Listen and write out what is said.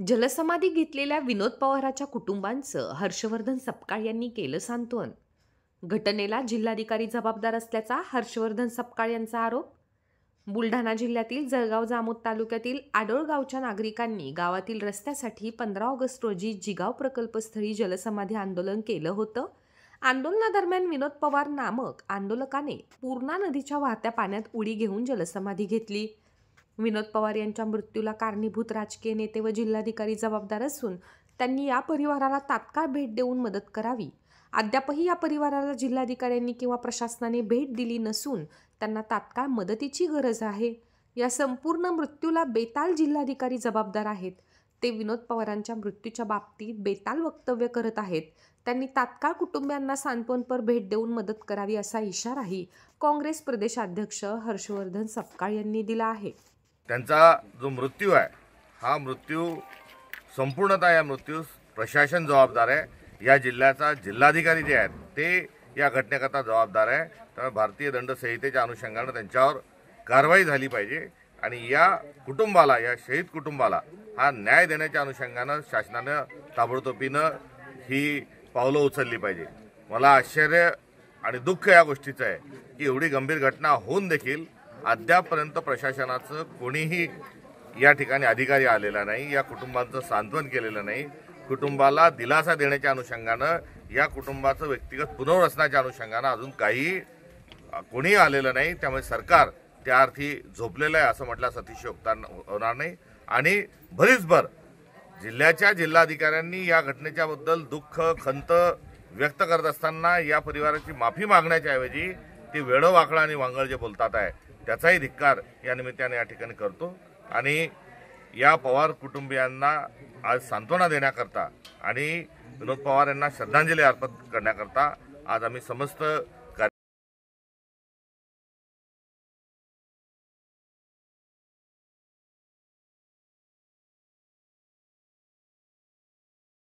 जलसमाधी घेतलेल्या विनोद पवारांच्या कुटुंबांचं हर्षवर्धन सपकाळ यांनी केलं सांत्वन. घटनेला जिल्हाधिकारी जबाबदार असल्याचा हर्षवर्धन सपकाळ यांचा आरोप. बुलढाणा जिल्ह्यातील जळगाव जामोद तालुक्यातील आडोळ गावच्या नागरिकांनी गावातील रस्त्यासाठी 15 ऑगस्ट रोजी जिगाव प्रकल्पस्थळी जलसमाधी आंदोलन केलं होतं. आंदोलनादरम्यान विनोद पवार नामक आंदोलकाने पूर्णा नदीच्या वाहत्या पाण्यात उडी घेऊन जलसमाधी घेतली. विनोद पवार यांच्या मृत्यूला कारणीभूत राजकीय नेते व जिल्हाधिकारी जबाबदार असून त्यांनी या परिवाराला तात्काळ भेट देऊन मदत करावी. अद्यापही या परिवाराला जिल्हाधिकाऱ्यांनी किंवा प्रशासनाने भेट दिली नसून त्यांना तात्काळ मदतीची गरज आहे. या संपूर्ण मृत्यूला बेताल जिल्हाधिकारी जबाबदार आहेत. ते विनोद पवारांच्या मृत्यूच्या बाबतीत बेताल वक्तव्य करत आहेत. त्यांनी तात्काळ कुटुंबियांना सांत्वनपर भेट देऊन मदत करावी असा इशाराही काँग्रेस प्रदेशाध्यक्ष हर्षवर्धन सपकाळ यांनी दिला आहे. त्यांचा जो मृत्यू आहे हा मृत्यू संपूर्णतः या मृत्यूस प्रशासन जबाबदार आहे. या जिल्ह्याचा जिल्हाधिकारी जे आहेत ते या घटनेकरता जबाबदार आहे. त्यामुळे भारतीय दंड संहितेच्या अनुषंगाने त्यांच्यावर कारवाई झाली पाहिजे आणि या कुटुंबाला, या शहीद कुटुंबाला हा न्याय देण्याच्या अनुषंगानं शासनानं ताबडतोबीनं ही पावलं उचलली पाहिजे. मला आश्चर्य आणि दुःख या गोष्टीचं आहे की एवढी गंभीर घटना होऊन देखील अद्यापपर्यंत प्रशासनाचं कोणीही या ठिकाणी अधिकारी आलेला नाही, या कुटुंबांचं सांत्वन केलेलं नाही. कुटुंबाला दिलासा देण्याच्या अनुषंगानं, या कुटुंबाचं व्यक्तिगत पुनर्वसनाच्या अनुषंगानं अजून काही कोणीही आलेलं नाही. त्यामुळे सरकार त्या अर्थी झोपलेलं आहे असं म्हटल्यास अतिशयोक्ती होणार नाही. आणि भरीसभर जिल्ह्याच्या जिल्हाधिकाऱ्यांनी या घटनेच्याबद्दल दुःख, खंत व्यक्त करत असताना या परिवाराची माफी मागण्याच्या ऐवजी ते वेडं-वाकडं आणि वांगळ जे बोलतात आहे त्याचाही धिक्कार या निमित्ताने या ठिकाणी करतो. आणि या पवार कुटुंबियांना आज सांत्वना देण्याकरता आणि विनोद पवार यांना श्रद्धांजली अर्पण करण्याकरता आज आम्ही समस्त